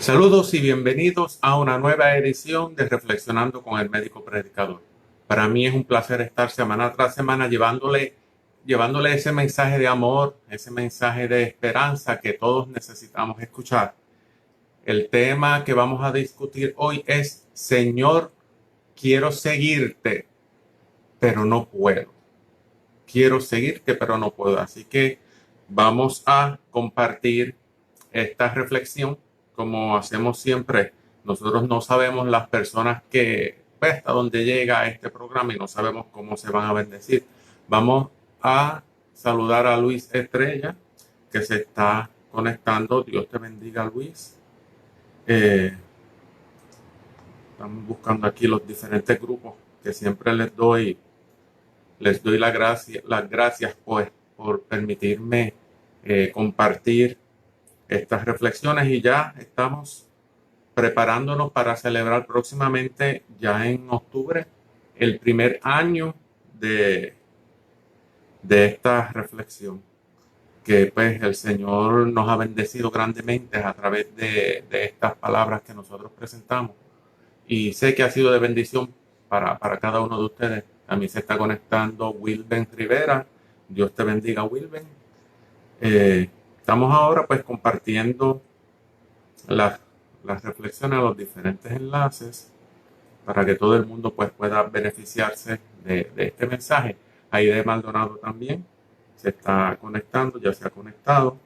Saludos y bienvenidos a una nueva edición de Reflexionando con el Médico Predicador. Para mí es un placer estar semana tras semana llevándole ese mensaje de amor, ese mensaje de esperanza que todos necesitamos escuchar. El tema que vamos a discutir hoy es: Señor, quiero seguirte, pero no puedo. Quiero seguirte, pero no puedo. Así que vamos a compartir esta reflexión como hacemos siempre. Nosotros no sabemos las personas que, pues, hasta dónde llega este programa y no sabemos cómo se van a bendecir. Vamos a saludar a Luis Estrella, que se está conectando. Dios te bendiga, Luis. Estamos buscando aquí los diferentes grupos que siempre les doy las gracias pues, por permitirme compartir estas reflexiones, y ya estamos preparándonos para celebrar próximamente, ya en octubre, el primer año de, de esta reflexión, que pues el Señor nos ha bendecido grandemente a través de estas palabras que nosotros presentamos, y sé que ha sido de bendición para cada uno de ustedes. A mí se está conectando Wilben Rivera. Dios te bendiga, Wilben. Estamos ahora pues compartiendo las, las reflexiones a los diferentes enlaces para que todo el mundo pues pueda beneficiarse de este mensaje. Aide Maldonado también se está conectando, ya se ha conectado.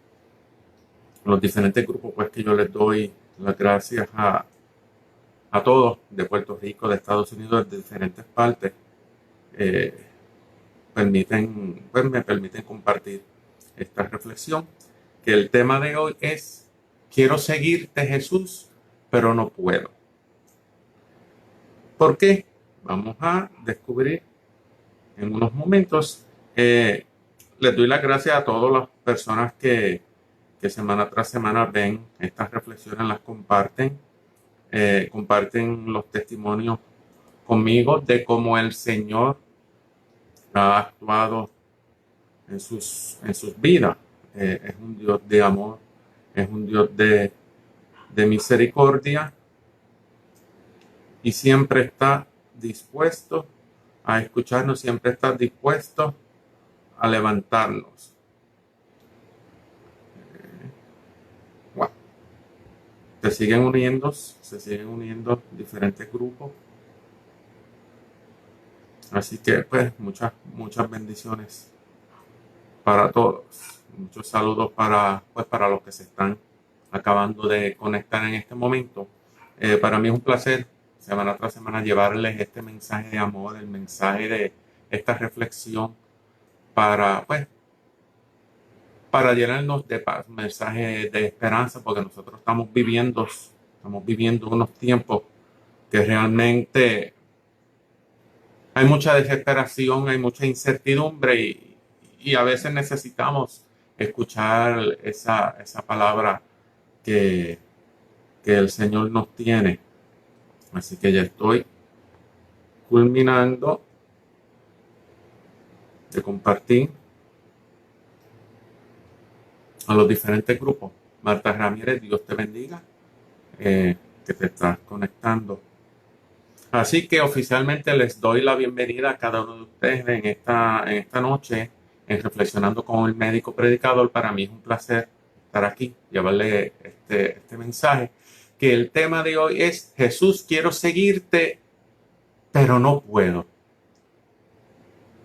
Los diferentes grupos pues que yo les doy las gracias a todos, de Puerto Rico, de Estados Unidos, de diferentes partes, eh, me permiten compartir esta reflexión, que el tema de hoy es: quiero seguirte, Jesús, pero no puedo. ¿Por qué? Vamos a descubrir en unos momentos. Les doy las gracias a todas las personas que semana tras semana ven estas reflexiones, las comparten, comparten los testimonios conmigo de cómo el Señor ha actuado en sus vidas. Es un Dios de amor, es un Dios de misericordia, y siempre está dispuesto a escucharnos, siempre está dispuesto a levantarnos. Wow. Se siguen uniendo diferentes grupos. Así que pues muchas bendiciones para todos. Muchos saludos para los que se están acabando de conectar en este momento. Para mí es un placer semana tras semana llevarles este mensaje de amor, el mensaje de esta reflexión para pues para llenarnos de paz, un mensaje de esperanza, porque nosotros estamos viviendo unos tiempos que realmente hay mucha desesperación, hay mucha incertidumbre, y a veces necesitamos escuchar esa palabra que, que el Señor nos tiene. Así que ya estoy culminando de compartir a los diferentes grupos. Marta Ramírez, Dios te bendiga, que te estás conectando. Así que oficialmente les doy la bienvenida a cada uno de ustedes en esta noche, en Reflexionando con el Médico Predicador. Para mí es un placer estar aquí, llevarle este mensaje, que el tema de hoy es: Jesús, quiero seguirte, pero no puedo.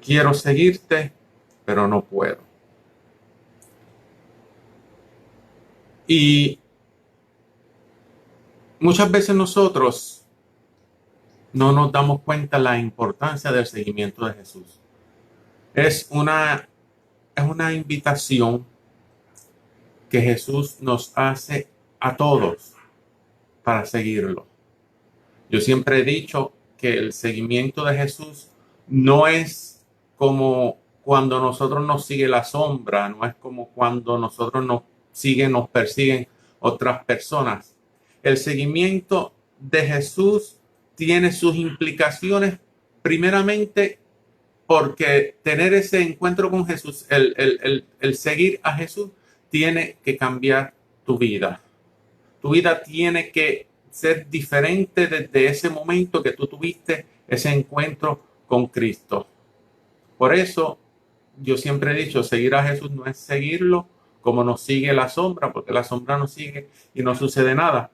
Quiero seguirte, pero no puedo. Y muchas veces nosotros no nos damos cuenta la importancia del seguimiento de Jesús. Es una invitación que Jesús nos hace a todos para seguirlo. Yo siempre he dicho que el seguimiento de Jesús no es como cuando nosotros nos sigue la sombra, no es como cuando nosotros nos persiguen otras personas. El seguimiento de Jesús tiene sus implicaciones, primeramente porque tener ese encuentro con Jesús, el seguir a Jesús, tiene que cambiar tu vida. Tu vida tiene que ser diferente desde ese momento que tú tuviste ese encuentro con Cristo. Por eso yo siempre he dicho, seguir a Jesús no es seguirlo como nos sigue la sombra, porque la sombra nos sigue y no sucede nada.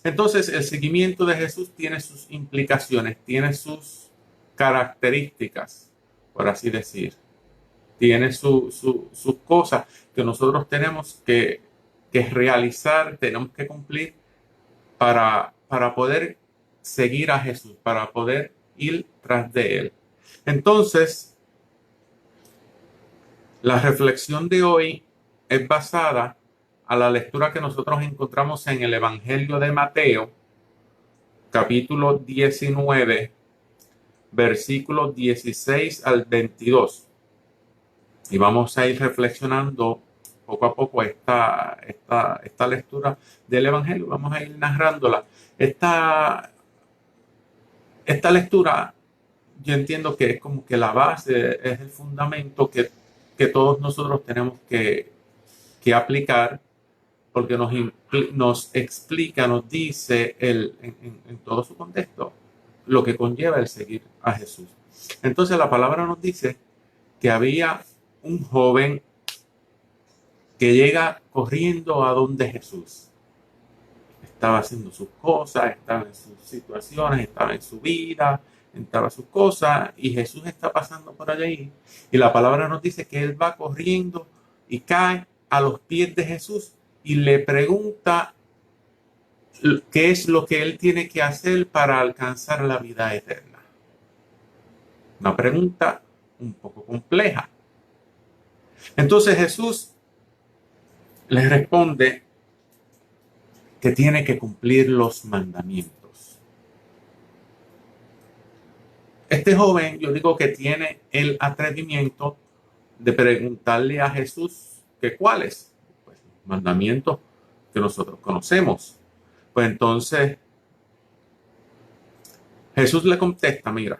Entonces, el seguimiento de Jesús tiene sus implicaciones, tiene sus características, por así decir. Tiene sus cosas que nosotros tenemos que realizar, tenemos que cumplir para poder seguir a Jesús, para poder ir tras de Él. Entonces, la reflexión de hoy es basada a la lectura que nosotros encontramos en el Evangelio de Mateo, capítulo 19, versículos 16 al 22. Y vamos a ir reflexionando poco a poco esta lectura del Evangelio. Vamos a ir narrándola. Esta lectura yo entiendo que es como que la base, es el fundamento que todos nosotros tenemos que aplicar, porque nos explica, nos dice en todo su contexto lo que conlleva el seguir a Jesús. Entonces la palabra nos dice que había un joven que llega corriendo a donde Jesús. Estaba haciendo sus cosas, estaba en sus situaciones, estaba en su vida, estaba sus cosas, y Jesús está pasando por allí. Y la palabra nos dice que él va corriendo y cae a los pies de Jesús y le pregunta qué es lo que él tiene que hacer para alcanzar la vida eterna. Una pregunta un poco compleja. Entonces Jesús le responde que tiene que cumplir los mandamientos. Este joven, yo digo que tiene el atrevimiento de preguntarle a Jesús que cuáles, pues, los mandamientos que nosotros conocemos. Pues entonces Jesús le contesta, mira,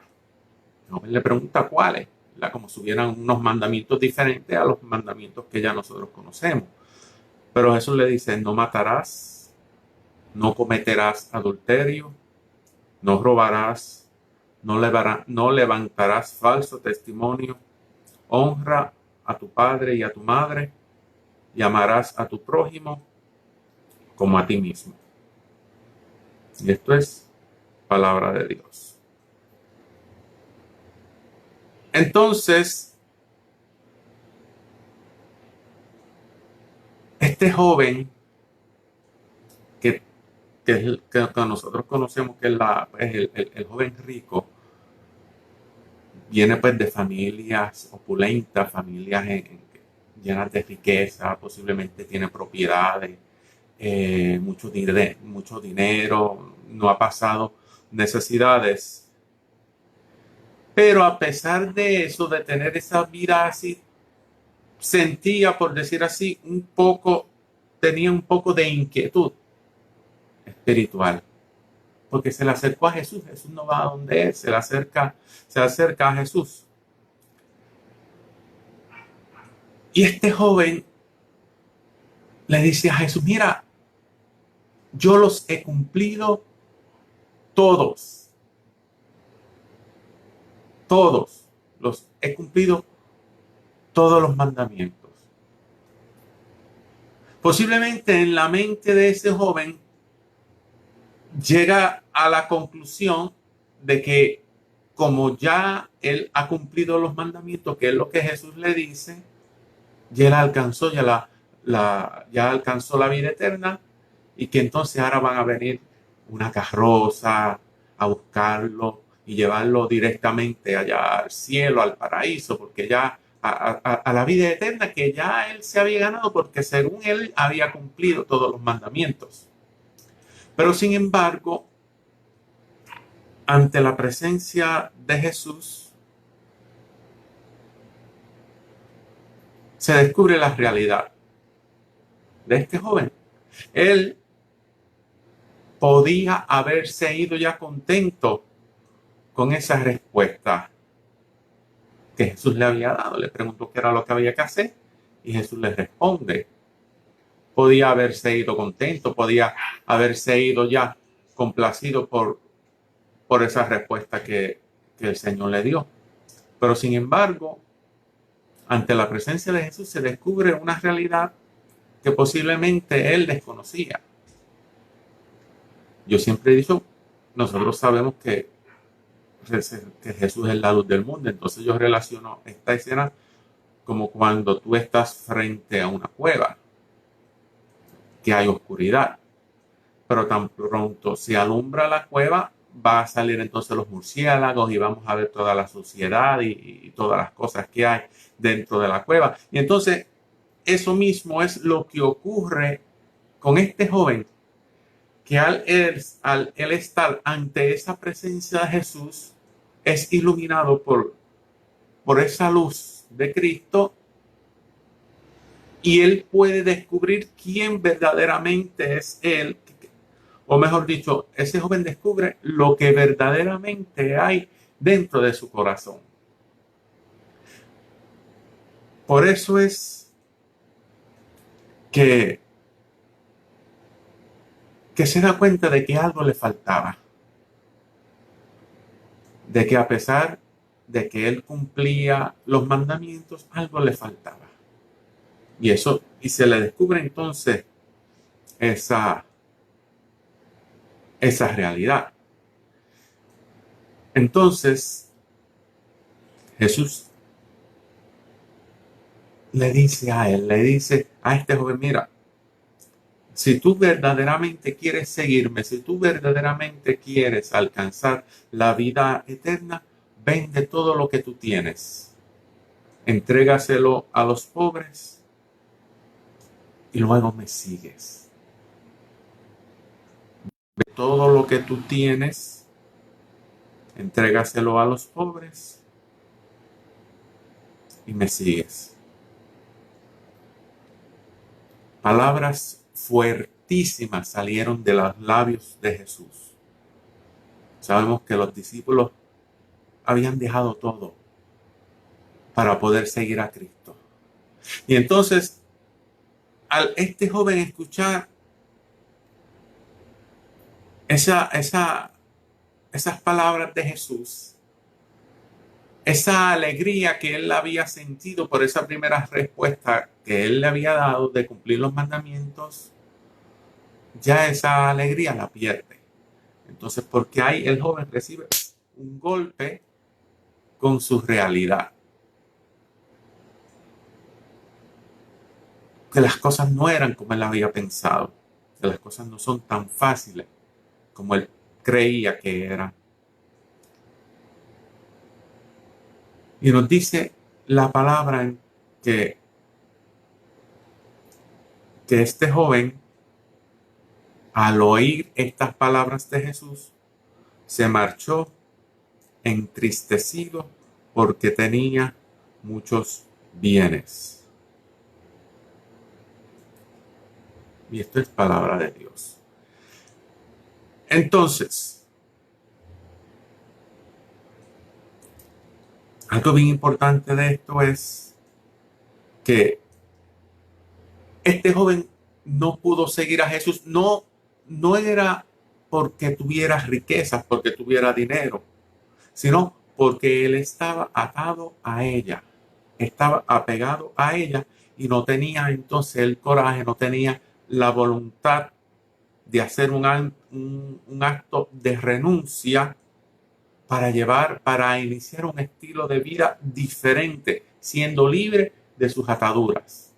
el joven le pregunta cuáles, como si hubieran unos mandamientos diferentes a los mandamientos que ya nosotros conocemos. Pero Jesús le dice, no matarás, no cometerás adulterio, no robarás, no levantarás falso testimonio, honra a tu padre y a tu madre, y amarás a tu prójimo como a ti mismo. Y esto es palabra de Dios. Entonces, este joven que nosotros conocemos que es el joven rico, viene pues de familias opulentas, familias llenas de riqueza, posiblemente tiene propiedades, mucho dinero, no ha pasado necesidades. Pero a pesar de eso, de tener esa vida así, sentía, por decir así, tenía un poco de inquietud espiritual. Porque se le acercó a Jesús. Jesús no va a donde él, se acerca a Jesús. Y este joven le dice a Jesús, mira, yo los he cumplido todos. Todos los he cumplido, todos los mandamientos. Posiblemente en la mente de ese joven llega a la conclusión de que como ya él ha cumplido los mandamientos, que es lo que Jesús le dice, ya él alcanzó, ya alcanzó la vida eterna, y que entonces ahora van a venir una carroza a buscarlo y llevarlo directamente allá al cielo, al paraíso, porque ya a la vida eterna que ya él se había ganado, porque según él había cumplido todos los mandamientos. Pero sin embargo, ante la presencia de Jesús, se descubre la realidad de este joven. Él podía haberse ido ya contento con esa respuesta que Jesús le había dado. Le preguntó qué era lo que había que hacer y Jesús le responde. podía haberse ido contento, podía haberse ido ya complacido por esa respuesta que el Señor le dio. Pero sin embargo, ante la presencia de Jesús se descubre una realidad que posiblemente él desconocía. Yo siempre he dicho, nosotros sabemos que Jesús es la luz del mundo, entonces yo relaciono esta escena como cuando tú estás frente a una cueva, que hay oscuridad, pero tan pronto se alumbra la cueva, va a salir entonces los murciélagos y vamos a ver toda la suciedad y todas las cosas que hay dentro de la cueva. Y entonces eso mismo es lo que ocurre con este joven, que al él estar ante esa presencia de Jesús, es iluminado por esa luz de Cristo y él puede descubrir quién verdaderamente es él. O mejor dicho, ese joven descubre lo que verdaderamente hay dentro de su corazón. Por eso es que se da cuenta de que algo le faltaba. De que a pesar de que él cumplía los mandamientos, algo le faltaba. Y se le descubre entonces esa realidad. Entonces, Jesús le dice a este joven, mira, si tú verdaderamente quieres seguirme, si tú verdaderamente quieres alcanzar la vida eterna, vende todo lo que tú tienes, entrégaselo a los pobres y luego me sigues. Vende todo lo que tú tienes, entrégaselo a los pobres y me sigues. Palabras fuertísimas salieron de los labios de Jesús. Sabemos que los discípulos habían dejado todo para poder seguir a Cristo. Y entonces, al este joven escuchar esas palabras de Jesús, esa alegría que él había sentido por esa primera respuesta que él le había dado de cumplir los mandamientos, ya esa alegría la pierde. Entonces, porque ahí el joven recibe un golpe con su realidad. Que las cosas no eran como él había pensado, que las cosas no son tan fáciles como él creía que eran. Y nos dice la palabra en que este joven, al oír estas palabras de Jesús, se marchó entristecido porque tenía muchos bienes. Y esto es palabra de Dios. Entonces, algo bien importante de esto es que este joven no pudo seguir a Jesús. No era porque tuviera riquezas, porque tuviera dinero, sino porque él estaba atado a ella, estaba apegado a ella y no tenía entonces el coraje, no tenía la voluntad de hacer un acto de renuncia para iniciar un estilo de vida diferente, siendo libre de sus ataduras.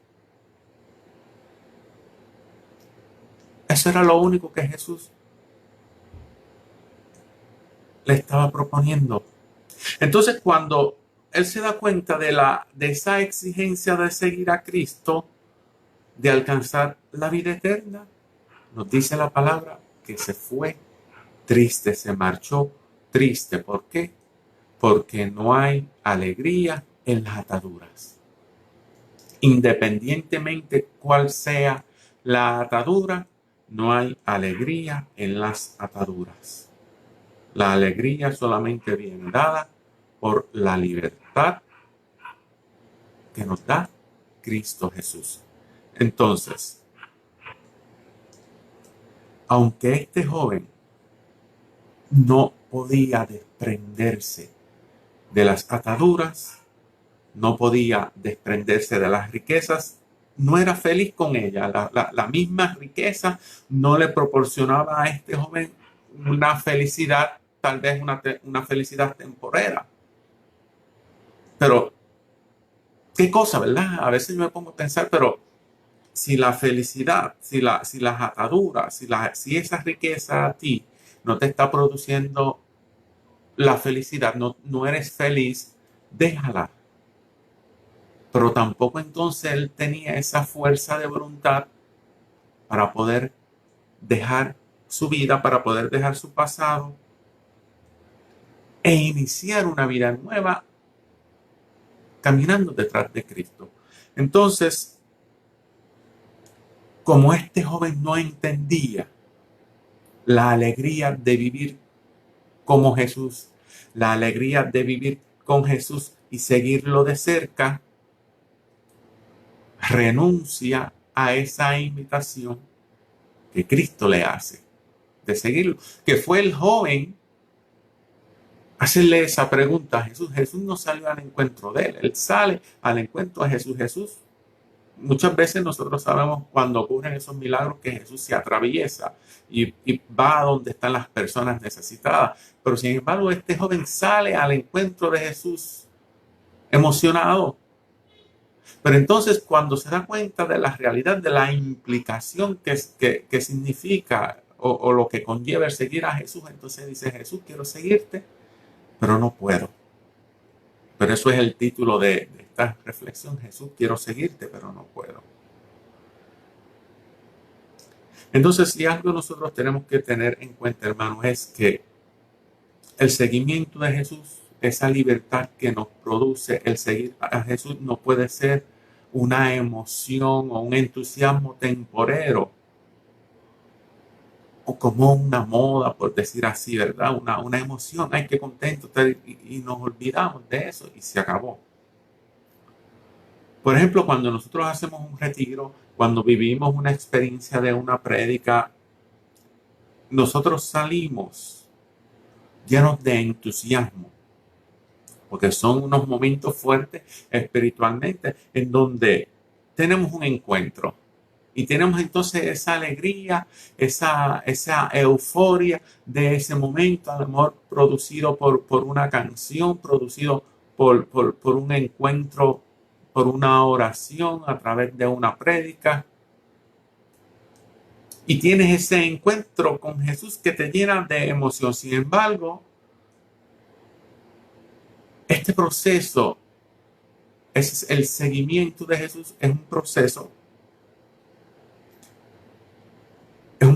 Eso era lo único que Jesús le estaba proponiendo. Entonces, cuando él se da cuenta de esa exigencia de seguir a Cristo, de alcanzar la vida eterna, nos dice la palabra que se fue triste, se marchó triste. ¿Por qué? Porque no hay alegría en las ataduras. Independientemente cuál sea la atadura, no hay alegría en las ataduras. La alegría solamente viene dada por la libertad que nos da Cristo Jesús. Entonces, Aunque este joven no podía desprenderse de las ataduras, no podía desprenderse de las riquezas, no era feliz con ella. La misma riqueza no le proporcionaba a este joven una felicidad, tal vez una felicidad temporera. Pero, ¿qué cosa, verdad? A veces yo me pongo a pensar, pero si la felicidad, si las ataduras, si esa riqueza a ti no te está produciendo la felicidad, no eres feliz, déjala. Pero tampoco entonces él tenía esa fuerza de voluntad para poder dejar su vida, para poder dejar su pasado e iniciar una vida nueva caminando detrás de Cristo. Entonces, como este joven no entendía la alegría de vivir como Jesús, la alegría de vivir con Jesús y seguirlo de cerca, renuncia a esa invitación que Cristo le hace de seguirlo, que fue el joven hacerle esa pregunta a Jesús. Jesús no salió al encuentro de él, él sale al encuentro de Jesús. Jesús, muchas veces nosotros sabemos cuando ocurren esos milagros que Jesús se atraviesa y va a donde están las personas necesitadas. Pero sin embargo, este joven sale al encuentro de Jesús emocionado. Pero entonces cuando se da cuenta de la realidad, de la implicación que significa o lo que conlleva el seguir a Jesús, entonces dice: Jesús, quiero seguirte, pero no puedo. Pero eso es el título de esta reflexión: Jesús, quiero seguirte, pero no puedo. Entonces, si algo nosotros tenemos que tener en cuenta, hermanos, es que el seguimiento de Jesús, esa libertad que nos produce el seguir a Jesús, no puede ser una emoción o un entusiasmo temporero o como una moda, por decir así, ¿verdad? Una emoción, ay, qué contento, y nos olvidamos de eso y se acabó. Por ejemplo, cuando nosotros hacemos un retiro, cuando vivimos una experiencia de una prédica, nosotros salimos llenos de entusiasmo, porque son unos momentos fuertes espiritualmente en donde tenemos un encuentro y tenemos entonces esa alegría, esa euforia de ese momento, a lo mejor producido por una canción, producido por un encuentro, por una oración a través de una prédica. Y tienes ese encuentro con Jesús que te llena de emoción. Sin embargo, este proceso, es el seguimiento de Jesús, es un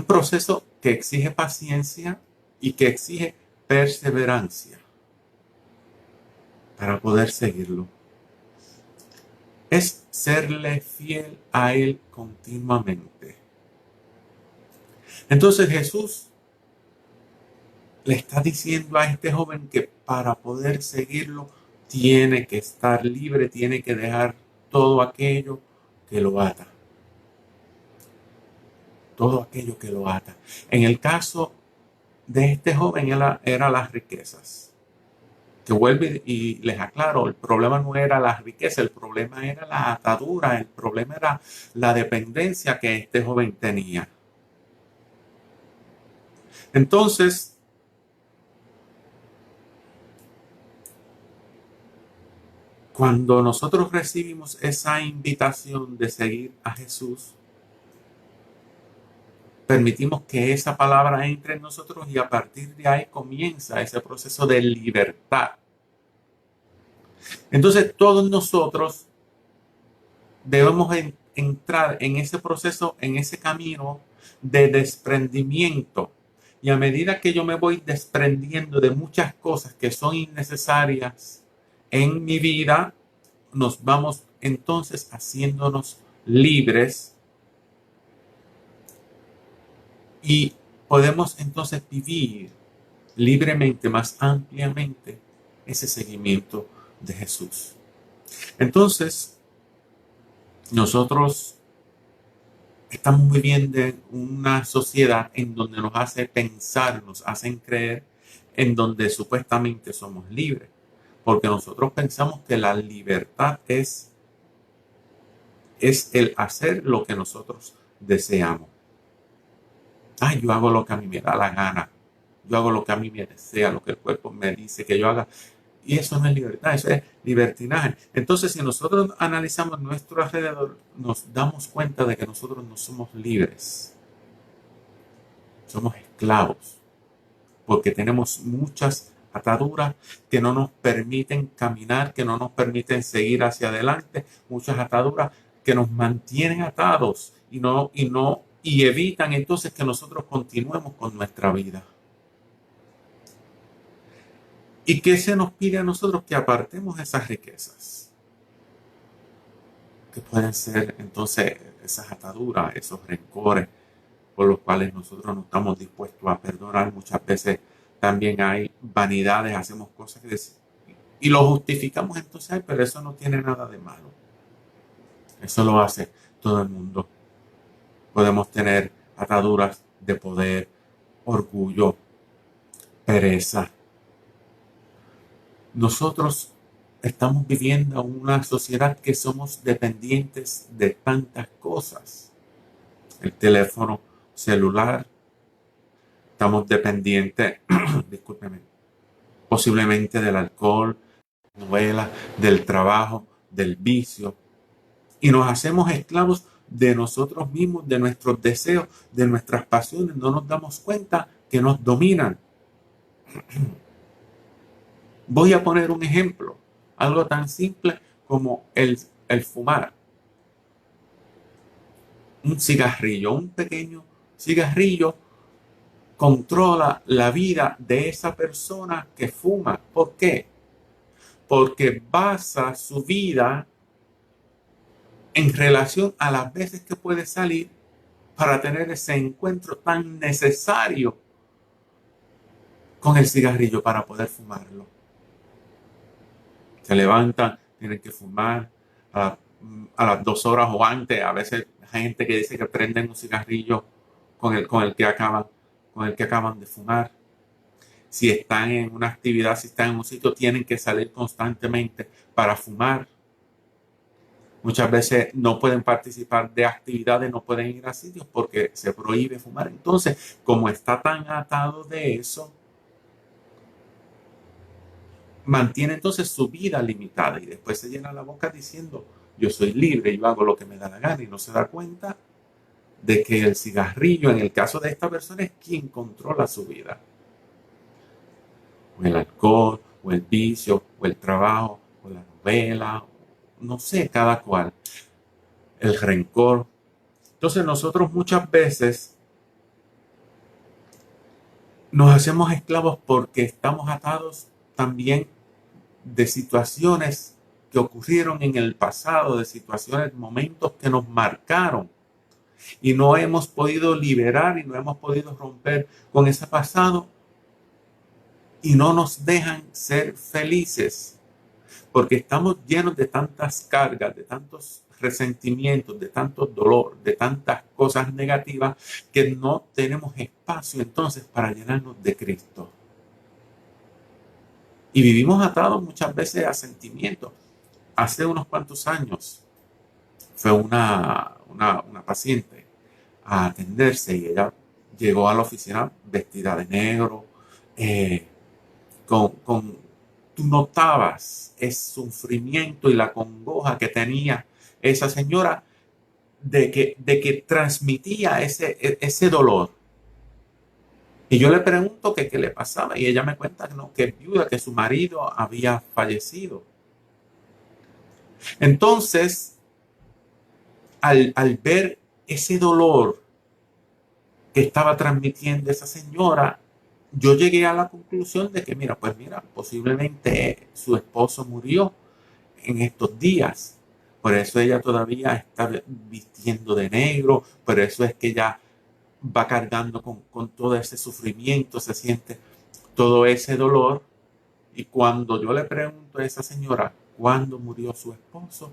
proceso que exige paciencia y que exige perseverancia para poder seguirlo. Es serle fiel a Él continuamente. Entonces Jesús le está diciendo a este joven que para poder seguirlo tiene que estar libre, tiene que dejar todo aquello que lo ata. Todo aquello que lo ata. En el caso de este joven era las riquezas. Que vuelve y les aclaro, el problema no era la riqueza, el problema era la atadura, el problema era la dependencia que este joven tenía. Entonces, cuando nosotros recibimos esa invitación de seguir a Jesús, permitimos que esa palabra entre en nosotros y a partir de ahí comienza ese proceso de libertad. Entonces, todos nosotros debemos entrar en ese proceso, en ese camino de desprendimiento. Y a medida que yo me voy desprendiendo de muchas cosas que son innecesarias en mi vida, nos vamos entonces haciéndonos libres y podemos entonces vivir libremente, más ampliamente, ese seguimiento de Jesús. Entonces, nosotros Estamos viviendo en una sociedad en donde nos hace pensar, nos hacen creer en donde supuestamente somos libres. Porque nosotros pensamos que la libertad es el hacer lo que nosotros deseamos. Ay, yo hago lo que a mí me da la gana. Yo hago lo que a mí me desea, lo que el cuerpo me dice que yo haga. Y eso no es libertad, eso es libertinaje. Entonces, si nosotros analizamos nuestro alrededor, nos damos cuenta de que nosotros no somos libres. Somos esclavos. Porque tenemos muchas ataduras que no nos permiten caminar, que no nos permiten seguir hacia adelante, muchas ataduras que nos mantienen atados y evitan entonces que nosotros continuemos con nuestra vida. ¿Y qué se nos pide a nosotros? Que apartemos esas riquezas, que pueden ser entonces esas ataduras, esos rencores por los cuales nosotros no estamos dispuestos a perdonar. Muchas veces también hay vanidades, hacemos cosas y lo justificamos entonces, ay, pero eso no tiene nada de malo. Eso lo hace todo el mundo. Podemos tener ataduras de poder, orgullo, pereza. Nosotros estamos viviendo en una sociedad que somos dependientes de tantas cosas. El teléfono celular, estamos dependientes, discúlpeme, posiblemente del alcohol, novela, del trabajo, del vicio. Y nos hacemos esclavos de nosotros mismos, de nuestros deseos, de nuestras pasiones. No nos damos cuenta que nos dominan. Voy a poner un ejemplo, algo tan simple como el fumar. Un cigarrillo, un pequeño cigarrillo controla la vida de esa persona que fuma. ¿Por qué? Porque basa su vida en relación a las veces que puede salir para tener ese encuentro tan necesario con el cigarrillo para poder fumarlo. Se levantan, tienen que fumar a las 2 horas o antes. A veces hay gente que dice que prenden un cigarrillo con el que acaban de fumar. Si están en una actividad, si están en un sitio, tienen que salir constantemente para fumar. Muchas veces no pueden participar de actividades, no pueden ir a sitios porque se prohíbe fumar. Entonces, como está tan atado de eso, mantiene entonces su vida limitada y después se llena la boca diciendo, yo soy libre, yo hago lo que me da la gana, y no se da cuenta de que el cigarrillo, en el caso de esta persona, es quien controla su vida. O el alcohol, o el vicio, o el trabajo, o la novela, no sé, cada cual. El rencor. Entonces nosotros muchas veces nos hacemos esclavos porque estamos atados también de situaciones que ocurrieron en el pasado, de situaciones, momentos que nos marcaron y no hemos podido liberar y no hemos podido romper con ese pasado y no nos dejan ser felices porque estamos llenos de tantas cargas, de tantos resentimientos, de tanto dolor, de tantas cosas negativas que no tenemos espacio entonces para llenarnos de Cristo. Y vivimos atados muchas veces a sentimientos. Hace unos cuantos años fue una paciente a atenderse y ella llegó a la oficina vestida de negro, tú notabas el sufrimiento y la congoja que tenía esa señora de que transmitía ese dolor. Y yo le pregunto que qué le pasaba y ella me cuenta que no, que es viuda, que su marido había fallecido. Entonces, al ver ese dolor que estaba transmitiendo esa señora, yo llegué a la conclusión de que, mira, posiblemente su esposo murió en estos días. Por eso ella todavía está vistiendo de negro, por eso es que ella va cargando con todo ese sufrimiento, se siente todo ese dolor. Y cuando yo le pregunto a esa señora cuándo murió su esposo,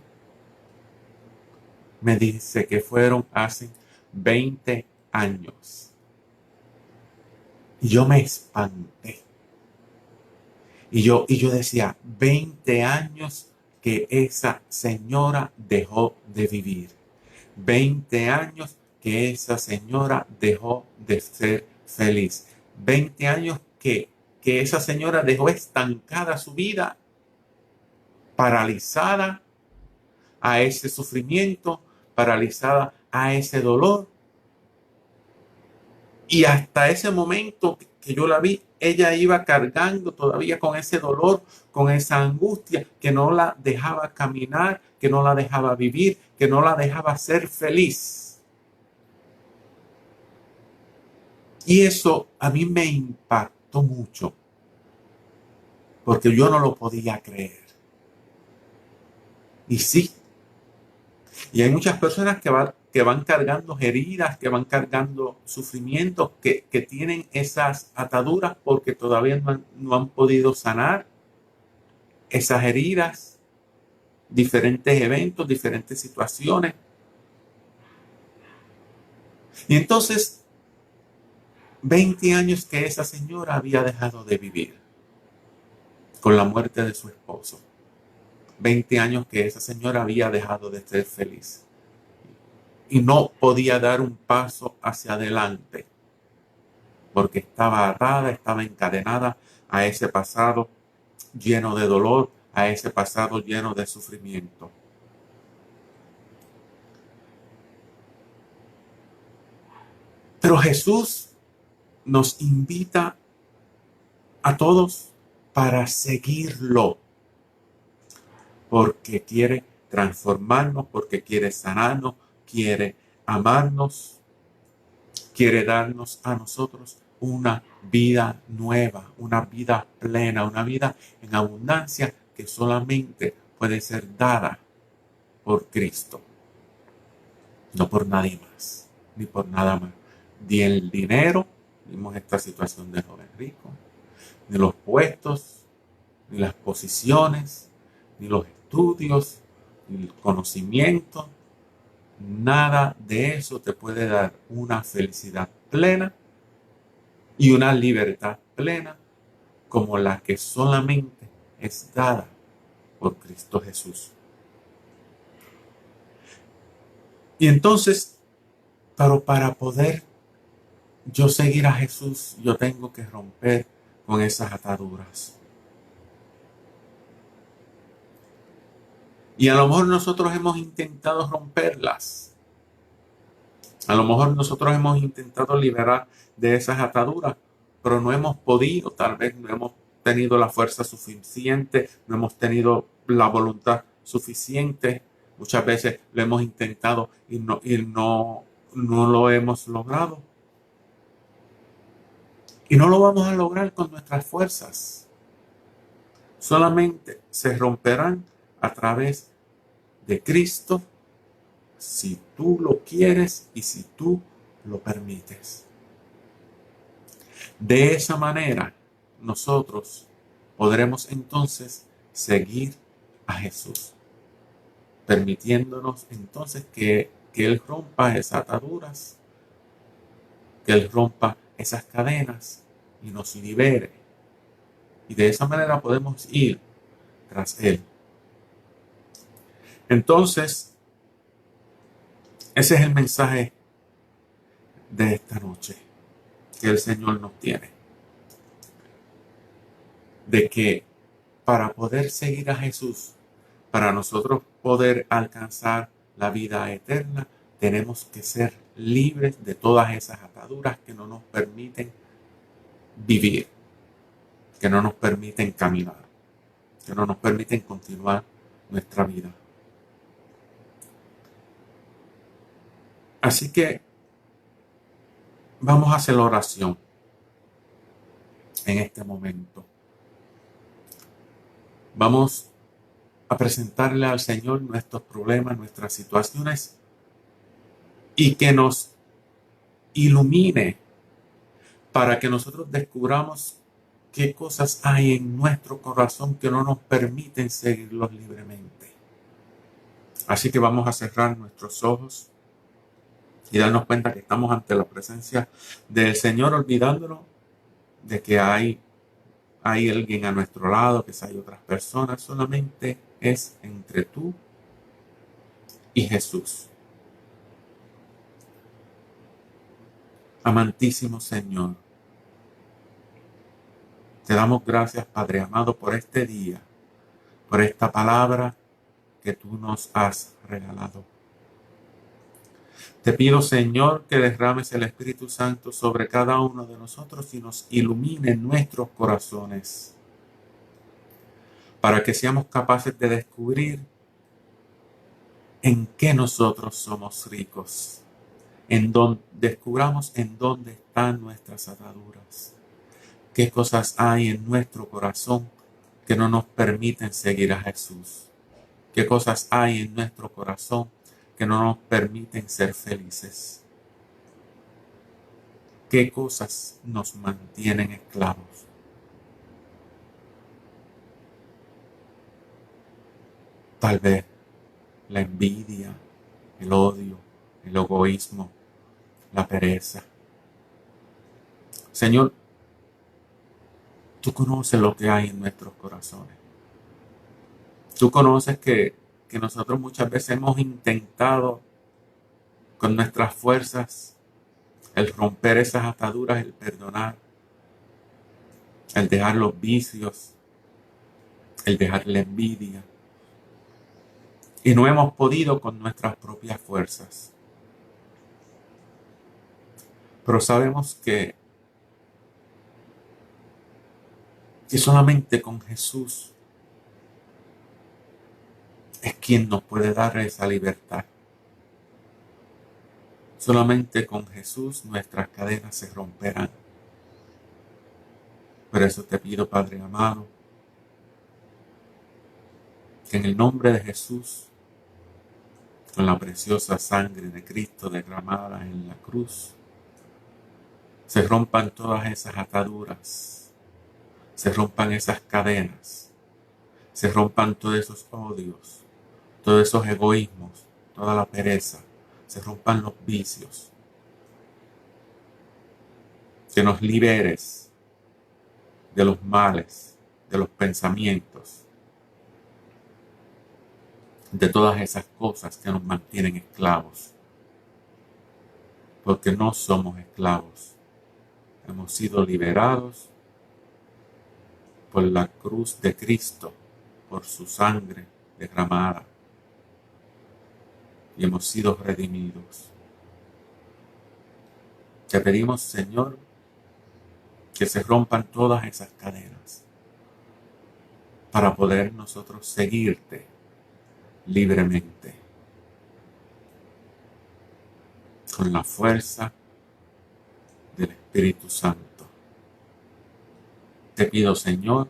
me dice que fueron hace 20 años. Y yo me espanté. Y yo decía, 20 años que esa señora dejó de vivir. 20 años que esa señora dejó de ser feliz. 20 años que esa señora dejó estancada su vida, paralizada a ese sufrimiento, paralizada a ese dolor. Y hasta ese momento que yo la vi, ella iba cargando todavía con ese dolor, con esa angustia que no la dejaba caminar, que no la dejaba vivir, que no la dejaba ser feliz. Y eso a mí me impactó mucho, porque yo no lo podía creer. Y sí, y hay muchas personas que van cargando heridas, que van cargando sufrimientos, que tienen esas ataduras porque todavía no han podido sanar esas heridas, diferentes eventos, diferentes situaciones. Y entonces, 20 años que esa señora había dejado de vivir con la muerte de su esposo. 20 años que esa señora había dejado de ser feliz. Y no podía dar un paso hacia adelante porque estaba atada, estaba encadenada a ese pasado lleno de dolor, a ese pasado lleno de sufrimiento. Pero Jesús nos invita a todos para seguirlo, porque quiere transformarnos, porque quiere sanarnos, quiere amarnos, quiere darnos a nosotros una vida nueva, una vida plena, una vida en abundancia que solamente puede ser dada por Cristo, no por nadie más, ni por nada más. Ni el dinero, vimos esta situación del joven rico, ni los puestos, ni las posiciones, ni los estudios, ni el conocimiento, nada de eso te puede dar una felicidad plena y una libertad plena como la que solamente es dada por Cristo Jesús. Y entonces, pero para poder yo seguir a Jesús, yo tengo que romper con esas ataduras. Y a lo mejor nosotros hemos intentado romperlas. A lo mejor nosotros hemos intentado liberar de esas ataduras, pero no hemos podido, tal vez no hemos tenido la fuerza suficiente, no hemos tenido la voluntad suficiente. Muchas veces lo hemos intentado y no lo hemos logrado. Y no lo vamos a lograr con nuestras fuerzas. Solamente se romperán a través de Cristo si tú lo quieres y si tú lo permites. De esa manera, nosotros podremos entonces seguir a Jesús, permitiéndonos entonces que Él rompa esas ataduras, que Él rompa esas cadenas y nos libere. Y de esa manera podemos ir tras Él. Entonces, ese es el mensaje de esta noche que el Señor nos tiene. De que para poder seguir a Jesús, para nosotros poder alcanzar la vida eterna, tenemos que ser libres de todas esas ataduras que no nos permiten vivir, que no nos permiten caminar, que no nos permiten continuar nuestra vida. Así que vamos a hacer la oración en este momento. Vamos a presentarle al Señor nuestros problemas, nuestras situaciones y que nos ilumine para que nosotros descubramos qué cosas hay en nuestro corazón que no nos permiten seguirlos libremente. Así que vamos a cerrar nuestros ojos y darnos cuenta que estamos ante la presencia del Señor, olvidándonos de que hay alguien a nuestro lado, que si hay otras personas, solamente es entre tú y Jesús. Amantísimo Señor, te damos gracias, Padre amado, por este día, por esta palabra que tú nos has regalado. Te pido, Señor, que derrames el Espíritu Santo sobre cada uno de nosotros y nos ilumine nuestros corazones, para que seamos capaces de descubrir en qué nosotros somos ricos, en donde descubramos en dónde están nuestras ataduras, qué cosas hay en nuestro corazón que no nos permiten seguir a Jesús, qué cosas hay en nuestro corazón que no nos permiten ser felices, qué cosas nos mantienen esclavos. Tal vez la envidia, el odio, el egoísmo, la pereza. Señor, tú conoces lo que hay en nuestros corazones. Tú conoces que nosotros muchas veces hemos intentado con nuestras fuerzas el romper esas ataduras, el perdonar, el dejar los vicios, el dejar la envidia. Y no hemos podido con nuestras propias fuerzas. Pero sabemos que solamente con Jesús es quien nos puede dar esa libertad. Solamente con Jesús nuestras cadenas se romperán. Por eso te pido, Padre amado, que en el nombre de Jesús, con la preciosa sangre de Cristo derramada en la cruz, se rompan todas esas ataduras, se rompan esas cadenas, se rompan todos esos odios, todos esos egoísmos, toda la pereza, se rompan los vicios. Que nos liberes de los males, de los pensamientos, de todas esas cosas que nos mantienen esclavos. Porque no somos esclavos. Hemos sido liberados por la cruz de Cristo, por su sangre derramada. Y hemos sido redimidos. Te pedimos, Señor, que se rompan todas esas cadenas para poder nosotros seguirte libremente, con la fuerza del Espíritu Santo. Te pido, Señor,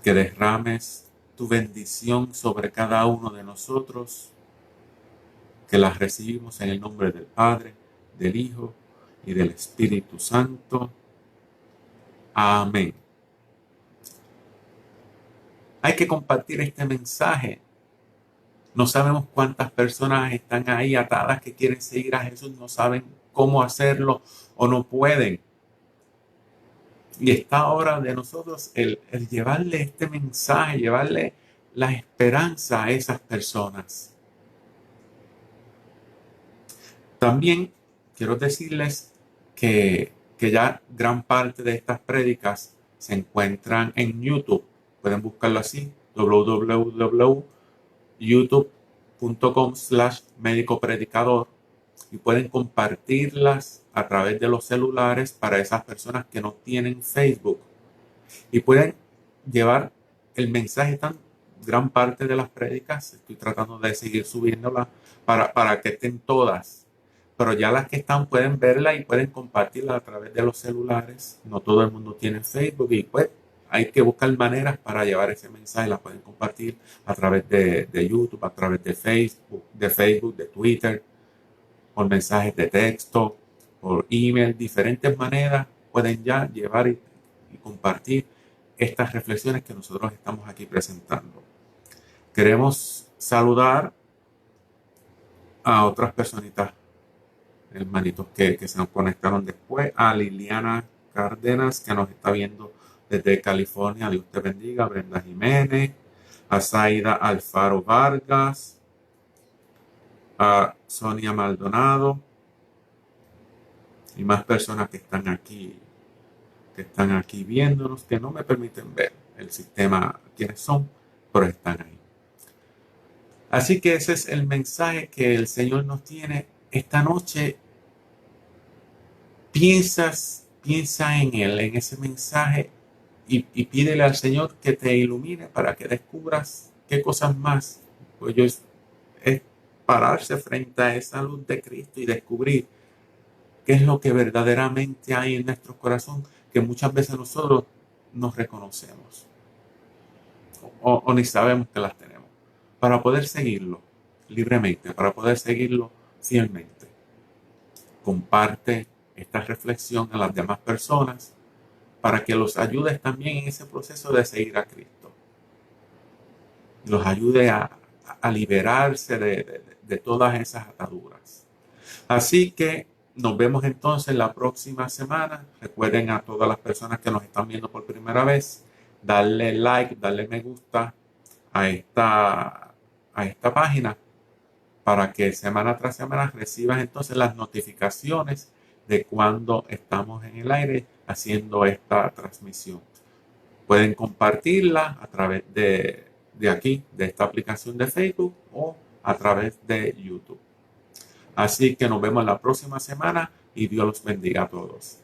que derrames tu bendición sobre cada uno de nosotros, que las recibimos en el nombre del Padre, del Hijo y del Espíritu Santo. Amén. Hay que compartir este mensaje. No sabemos cuántas personas están ahí atadas que quieren seguir a Jesús, no saben cómo hacerlo o no pueden. Y está ahora de nosotros el llevarle este mensaje, llevarle la esperanza a esas personas. También quiero decirles que ya gran parte de estas prédicas se encuentran en YouTube. Pueden buscarlo así, www.youtube.com/medicopredicador, y pueden compartirlas a través de los celulares para esas personas que no tienen Facebook. Y pueden llevar el mensaje tan gran parte de las prédicas. Estoy tratando de seguir subiéndolas para que estén todas. Pero ya las que están pueden verla y pueden compartirla a través de los celulares. No todo el mundo tiene Facebook y pues hay que buscar maneras para llevar ese mensaje. La pueden compartir a través de YouTube, a través de Facebook, de Twitter, por mensajes de texto, por email, diferentes maneras pueden ya llevar y compartir estas reflexiones que nosotros estamos aquí presentando. Queremos saludar a otras personitas, hermanitos que se nos conectaron después, a Liliana Cárdenas, que nos está viendo desde California, Dios te bendiga, Brenda Jiménez, a Zaida Alfaro Vargas, a Sonia Maldonado y más personas que están aquí viéndonos, que no me permiten ver el sistema quiénes son, pero están ahí. Así que ese es el mensaje que el Señor nos tiene esta noche. Piensa en Él, en ese mensaje y pídele al Señor que te ilumine para que descubras qué cosas más. Pues es pararse frente a esa luz de Cristo y descubrir qué es lo que verdaderamente hay en nuestro corazón, que muchas veces nosotros nos reconocemos o ni sabemos que las tenemos, para poder seguirlo libremente, para poder seguirlo fielmente. Comparte esta reflexión a las demás personas para que los ayudes también en ese proceso de seguir a Cristo. Los ayude a liberarse de todas esas ataduras. Así que nos vemos entonces la próxima semana. Recuerden a todas las personas que nos están viendo por primera vez, darle like, darle me gusta a esta página para que semana tras semana recibas entonces las notificaciones de cuando estamos en el aire haciendo esta transmisión. Pueden compartirla a través de aquí, de esta aplicación de Facebook o a través de YouTube. Así que nos vemos la próxima semana y Dios los bendiga a todos.